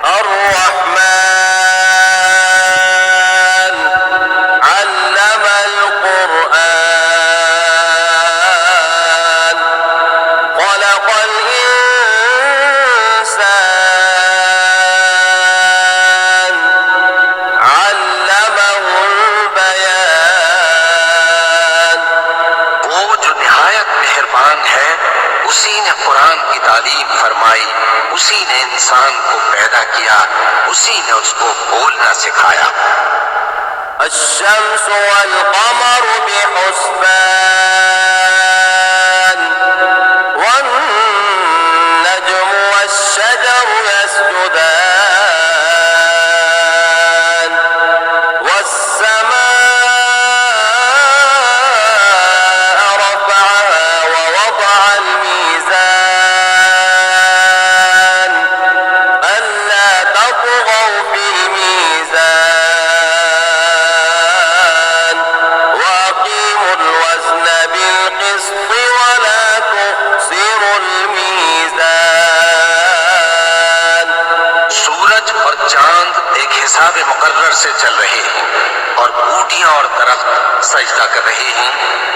الرحمن علم القرآن خلق الإنسان علمه البيان। वो जो निहायत मेहरबान है, उसी ने कुरान की तालीम फरमाई, उसी ने इंसान को पैदा किया, उसी ने उसको बोलना सिखाया। الشمس والقمر بحسبان والنجم والشجر يسجدان والسماء رفعها ووضع الميزان ألا تطغوا في الميزان وأقيموا الوزن بالقسط ولا تخسروا الميزان। सूरज और चांद एक हिसाब मुकर्रर से चल रहे हैं और बूटियां और दरख्त सजदा कर रहे हैं,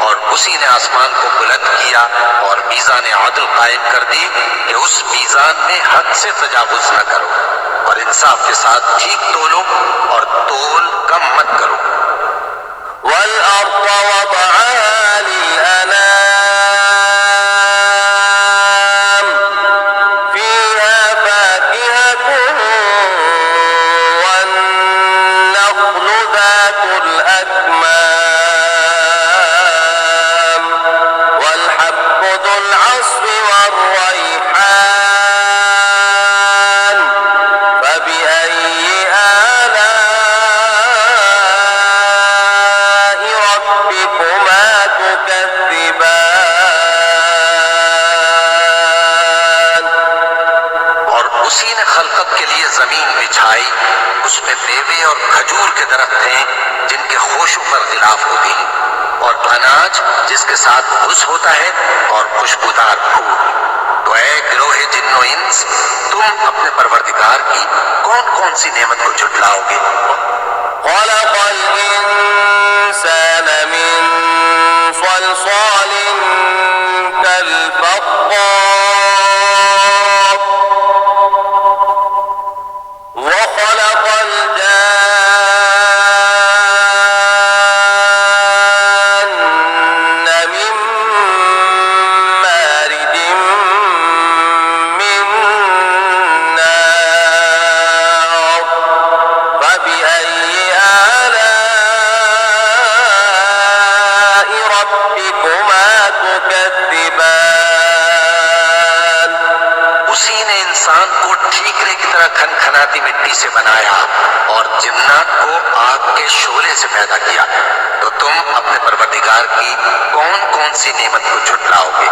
और उसी ने आसमान को बुलंद किया और मीज़ान आदल कायम कर दी कि उस मीज़ान में हद से तजावुज न करो और इंसाफ के साथ ठीक तोलो और तोल कम मत करो। والأرض وضعها للأنام فيها فاكهة والنخل ذات الأكمام والحب ذو العصف والريحان فبأي آلاء ربكما تكذبان। और उसी ने खलकत के लिए जमीन बिछाई, उसमें मेवे और खजूर के दरख्त हैं जिनके खोशों पर गिलाफ होती हैं, और अनाज जिसके साथ घुस होता है और खुशबूदार फूल। तो ऐ गिरोहे जिन्नो इंस, तुम अपने परवरदिगार की कौन कौन सी नेमत को झुटलाओगे? خلق الإنسان من صلصال كالفخار وخلق الجان من مارج من نار فبأي آلاء ربكما تكذبان। उसी ने इंसान को ठीकरे की तरह खनखनाती मिट्टी से बनाया और जिन्नात को आग के शोले से पैदा किया। तो तुम अपने परवरदिगार की कौन कौन सी नेमत को झुटलाओगे?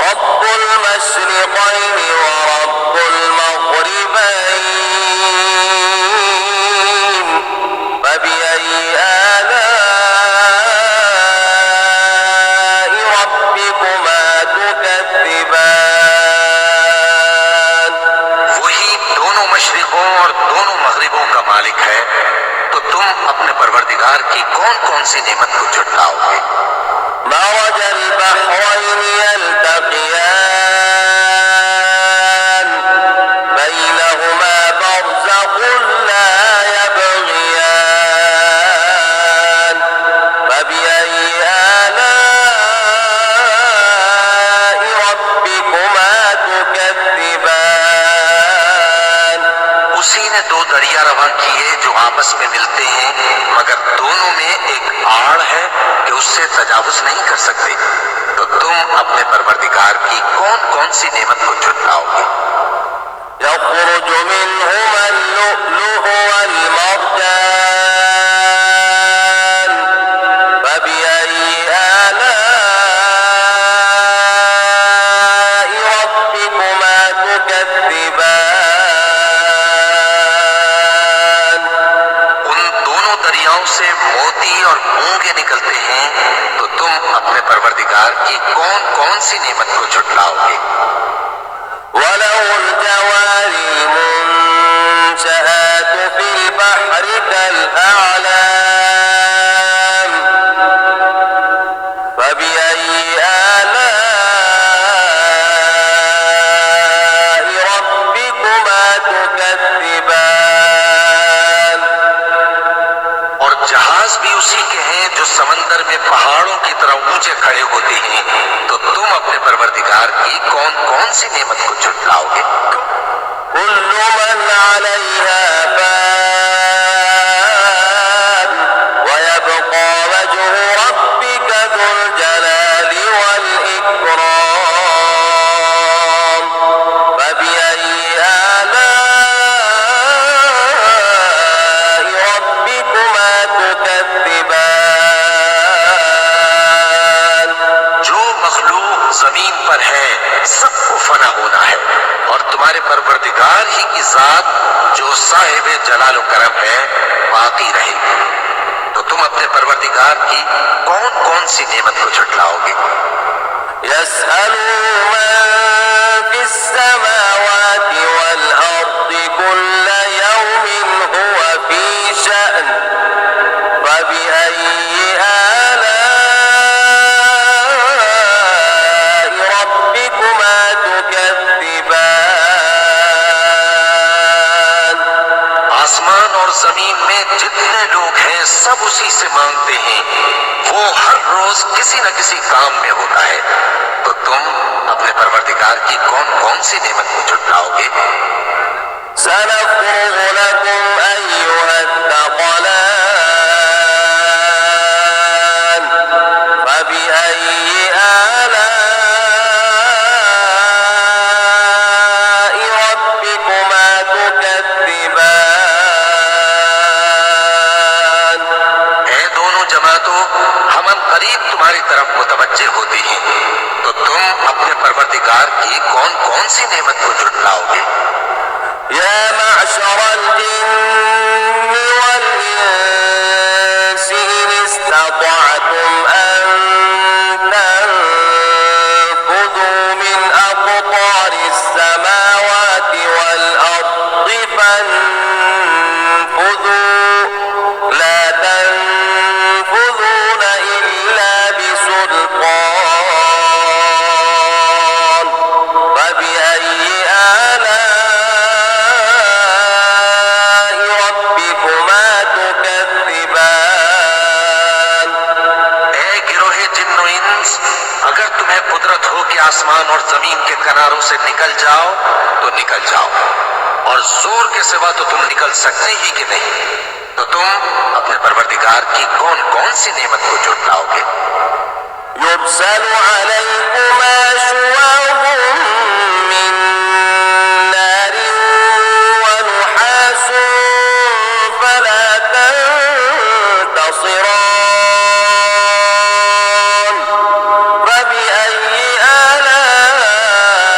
رب المشرقين ورب المغربين فبأي آلاء ربكما تكذبان। वही दोनों मशरिकों और दोनों मगरिबों का मालिक है, तो तुम अपने परवरदिगार की कौन कौन सी नेमत को झुटलाओगे? مرج البحرين يلتقيان بينهما برزخ لا يبغيان فبأي آلاء ربكما تكذبان। उसी ने दो दरिया रवां किए जो आपस में मिलते हैं, मगर दोनों में एक आड़ है कि उससे तजावुज नहीं कर सकते। तो तुम अपने परवरदिगार की कौन कौन सी नेमत को झुटलाओगे? يخرج منهما اللؤلؤ والمرجان فبأي آلاء ربكما تكذبان। उन दोनों दरियाओं से मोती और मूंगे निकलते हैं, तो तुम अपने परवरदिगार की कौन कौन सी नेमत को झुटलाओगे? وله الجوار ऊंचे खड़े होते हैं, तो तुम अपने परवरदिगार की कौन कौन सी नेमत को झुटलाओगे? كل من عليها فان ويبقى وجه ربك ذو الجلال والإكرام فبأي آلاء ربكما تكذبان। जो मखलूक जमीन पर है सबको फना होना है, और तुम्हारे परवरदिगार ही की जात जो साहिब जलाल व करम है बाकी रहेगी। तो तुम अपने परवरदिगार की कौन कौन सी नेमत को झुटलाओगे? يسأله من في السماوات والأرض كل يوم هو في شأن فبأي آلاء ربكما تكذبان। आसमान और जमीन में जितने लोग हैं सब उसी से मांगते हैं, वो हर रोज किसी न किसी काम में होता है। तो तुम अपने परवरदिगार की कौन कौन सी नेमत को झुटलाओगे? سنفرغ لكم أيها الثقلان فبأي آلاء ربكما تكذبان। ऐ दोनों जमातों, हम करीब तुम्हारी तरफ मुतवज्जे होते हैं, तो तुम अपने परवरदिगार की कौन कौन सी नेमत को झुटलाओगे? يا معشر الجن والإنس إن استطعتم أن تنفذوا من أقطار السماوات والأرض فانفذوا لا تنفذون إلا بسلطان فبأي آلاء ربكما تكذبان। ऐ गिरोहे जिन्नो इंस, अगर तुम्हें कुदरत हो कि आसमान और जमीन के किनारों से निकल जाओ तो निकल जाओ, और जोर के सिवा तो तुम निकल सकते ही कि नहीं। तो तुम अपने परवरदिगार की कौन कौन सी नेमत को झुटलाओगे? يرسل عليكما شواظ من نار ونحاس فلا تنتصران فبأي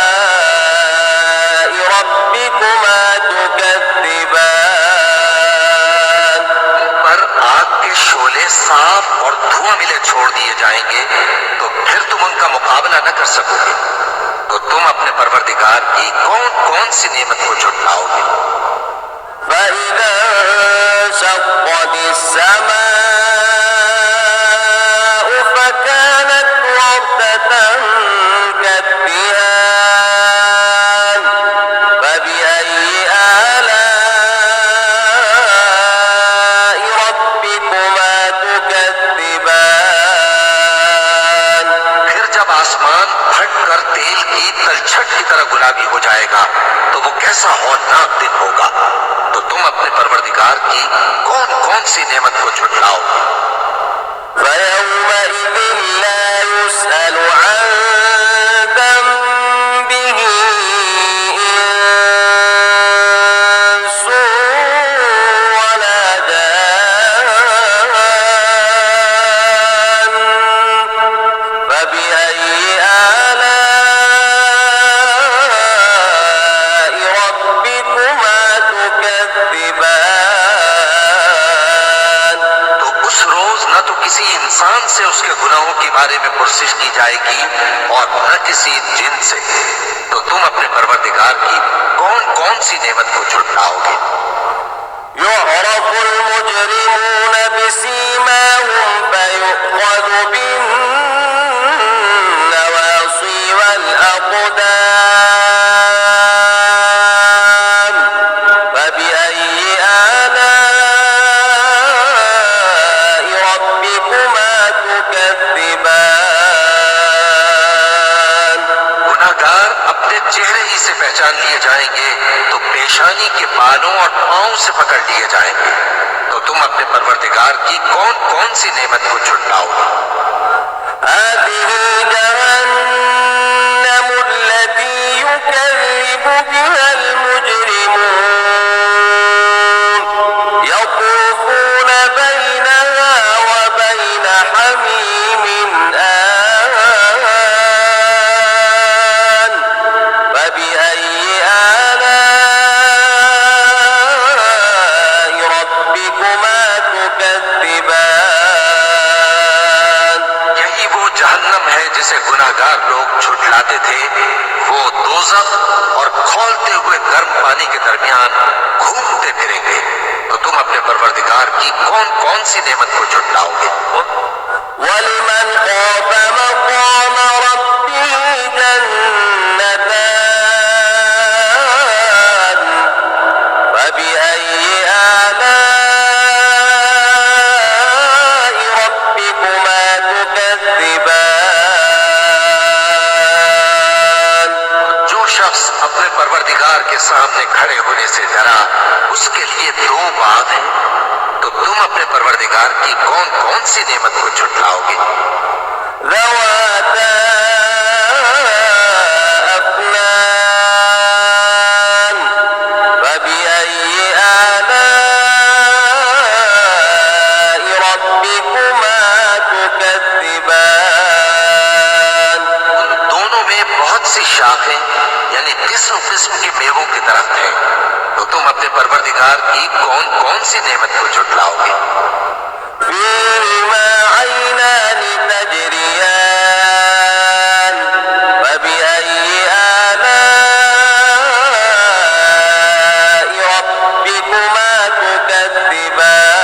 آلاء ربكما تكذبان। पर आग के शोले साफ और धुआं मिले छोड़ दिए जाएंगे, तो फिर तुम उनका मुकाबला न कर सकोगे। तो तुम अपने परवरदिगार की कौन कौन सी नेमत को झुटलाओगे? فإذا انشقت السماء فكانت وردة كالدهان فبأي آلاء ربكما تكذبان। फिर जब आसमान फट कर तेल की तलछट की तरह गुलाबी हो जाएगा, तो वो कैसा हौलनाक दिन होगा। तो तुम अपने परवरदिगार की कौन कौन सी नेमत को झुटलाओगे? فيومئذ لا يسأل عن ذنبه إنس ولا جان فبأي آلاء ربكما تكذبان। तो उस रोज न तो किसी इंसान से उसके गुनाहों के बारे में पुरसिश की जाएगी और न किसी जिन से। तो तुम अपने परवरदिगार की कौन कौन सी नेमत को झुटलाओगे? يعرف المجرمون بسيماهم فيؤخذ بالنواصي والأقدام فبأي آلاء ربكما تكذبان। के बालों और पांव से पकड़ लिए जाएंगे। तो तुम अपने परवरदिगार की कौन कौन सी नेमत को झुटलाओगे? هذه جهنم التي يكذب بها المجرمون يطوفون بينها وبين حميم آن فبأي آلاء ربكما تكذبان यही वो जहन्नम है जिसे गुनाहगार लोग झुटलाते थे। वो दोज़ख और खौलते हुए गर्म पानी के दरमियान घूमते फिरेंगे। तो तुम अपने परवरदिगार की कौन कौन सी नेमत को झुटलाओगे? ولمن خاف مقام ربه جنتان فبأي آلاء ربكما تكذبان जो शख्स अपने परवरदिगार के सामने खड़े होने से डरा, उसके लिए दो बाग हैं। तो तुम अपने परवरदिगार की कौन कौन सी नेमत को झुटलाओगे? ذواتا أفنان فبأي آلاء ربكما تكذبان उन दोनों में बहुत सी शाखें यानी किस्म किस्म के मेवों के दरख्त हैं। तो तुम अपने परवरदिगार की कौन कौन सी नेमत को झुटलाओगे? فيهما عينان تجريان فبأي آلاء ربكما تكذبان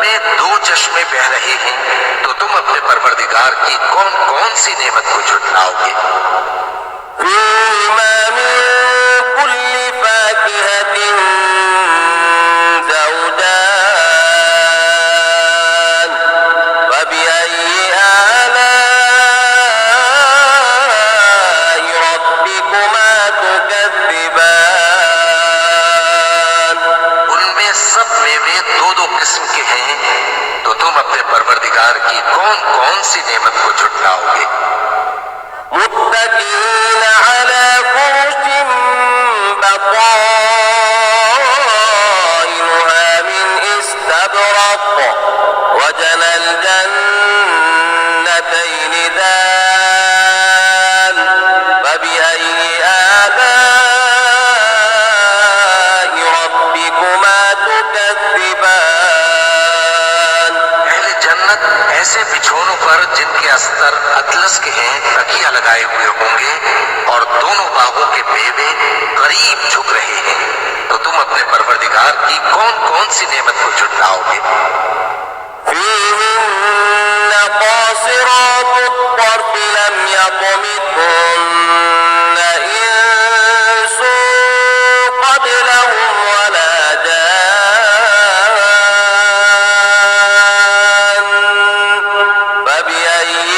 में दो चश्मे बह रहे हैं। तो तुम अपने परवरदिगार की कौन कौन सी नेमत को झुटलाओगे? فيهما من كل فاكهة زوجان فبأي آلاء ربكما تكذبان उनमें सब मेवे दो दो किस्म के हैं। तो तुम अपने परवरदिगार की कौन कौन सी नेमत को झुटलाओगे? متكئين على فرش بطائنها من استبرق وجنى الجنتين دان فبأي آلاء ربكما تكذبان अहले जन्नत ऐसे बिछोनों पर जिनके अस्तर अतलस के हैं तकिया लगाए हुए होंगे और दोनों बागों के मेवे करीब झुक रहे हैं। तो तुम अपने परवरदिगार की कौन कौन सी नेमत को झुटलाओगे? فيهن قاصرات الطرف لم يطمثهن إنس قبلهم ولا جان فبأي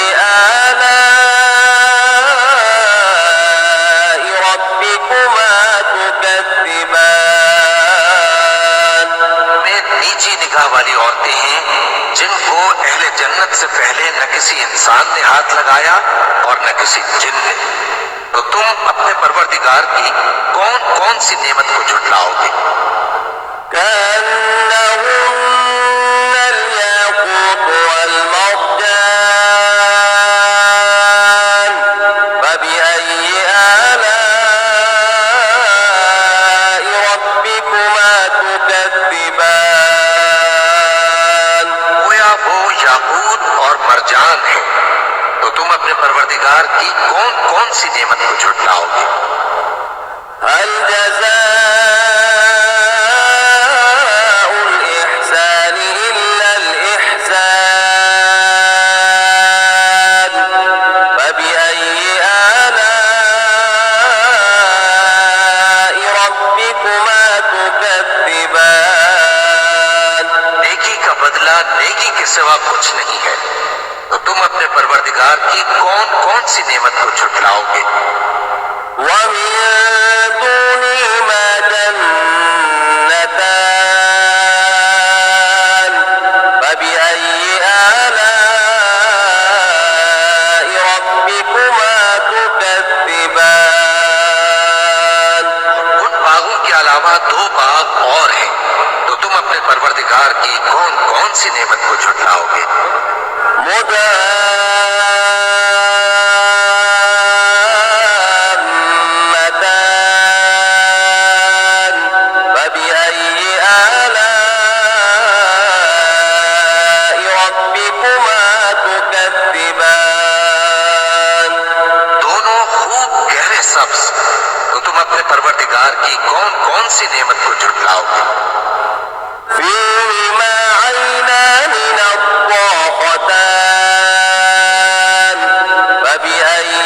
آلاء ربكما تكذبان में नीची निगाह वाली औरतें हैं जिनको अहले जन्नत से पहले न किसी इंसान ने हाथ लगाया और न किसी जिन ने। तो तुम अपने परवरदिगार की कौन कौन सी नेमत को झुटलाओगे? كأنهن الياقوت والمرجان فبأي آلاء ربكما تكذبان गोया वो याकूत और मरजान है। तो तुम अपने परवरदिगार की कौन कौन सी नेमत को झुटलाओगे? هل جزاء الإحسان إلا الإحسان فبأي آلاء ربكما تكذبان नेकी का बदला नेकी के सिवा कुछ नहीं है। तो तुम अपने परवरदिगार की कौन कौन सी नेमत को झुटलाओगे? ومن دونهما جنتان فبأي آلاء ربكما تكذبان उन बागों के अलावा दो बाग और हैं, तो तुम अपने परवरदिगार की कौन कौन सी नेमत को झुठलाओगे? مدهامتان فبأي آلاء ربكما تكذبان दोनों खूब गहरे सब्ज, तो तुम अपने परवरदिगार की कौन कौन सी नेमत को झुठलाओगे? فيهما عينان نضاختان فبأي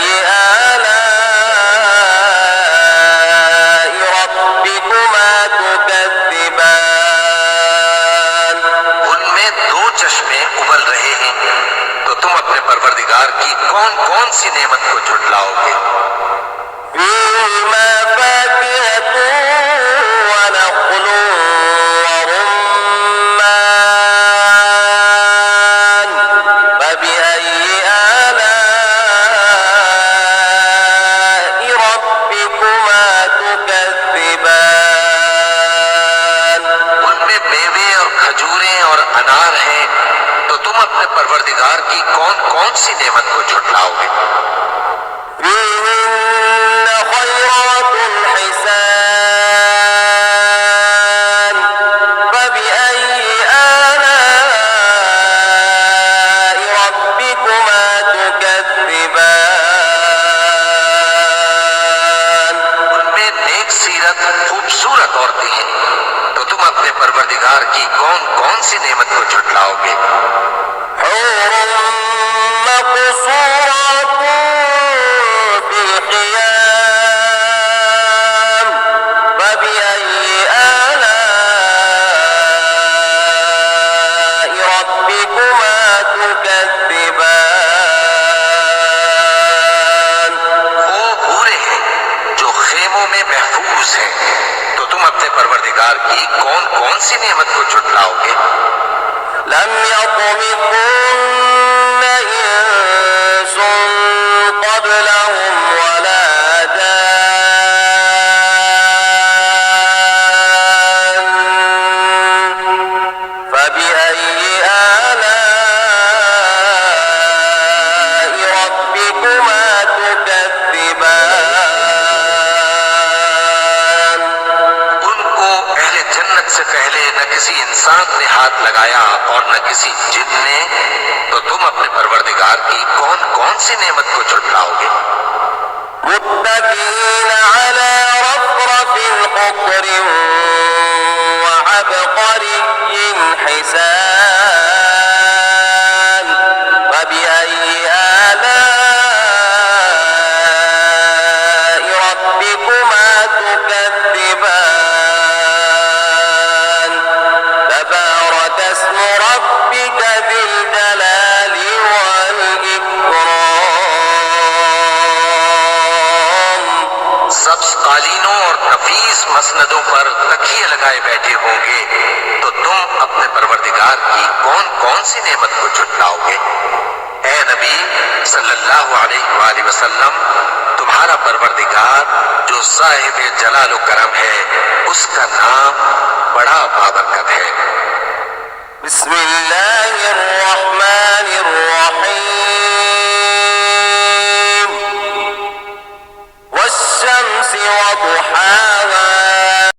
آلاء ربكما تكذبان उनमें दो चश्मे उबल रहे हैं, तो तुम अपने परवरदिगार की कौन कौन सी नेमत को झुठलाओगे? فيهما فاكهة ونخل ورمان فبأي آلاء ربكما تكذبان उनमें मेवे और खजूरें और अनार हैं, तो तुम अपने परवरदिगार की कौन कौन सी नेमत को झुठलाओगे? فيهن خيرات حسان فبأي آلاء ربكما تكذبان उनमें नेक सीरत खूबसूरत औरतें हैं, तो तुम अपने परवरदिगार की कौन कौन सी नेमत को झुठलाओगे? حور مقصورات في الخيام فبأي آلاء ربكما تكذبان वो हूरें हैं जो खेमों में महफूज हैं, तो तुम अपने परवरदिगार की कौन कौन सी नेमत को झुठलाओगे? لم يطمثهن إنس قبلهم ولا جان فبأي آلاء ربكما تكذبان उनको अहले जन्नत से पहले न किसी इंसान ने हाथ लगाया और न किसी जिन ने, तो तुम अपने परवरदिगार की कौन कौन सी नेमत को झुठलाओगे? متكئين على رفرف خضر وعبقري حسان فبأي آلاء ربكما تكذبان تبارك اسم ربك ذي الجلال والإكرام सब्ज कालीनों और नफीस मसनदों पर तकिए लगाए बैठे होंगे, तो तुम अपने परवरदिगार की कौन कौन सी नेमत को झुठलाओगे? ऐ नबी सल्लल्लाहु अलैहि वसल्लम, तुम्हारा परवरदिगार जो साहिब जलाल करम है, उसका नाम बड़ा बाबरकत है। بسم الله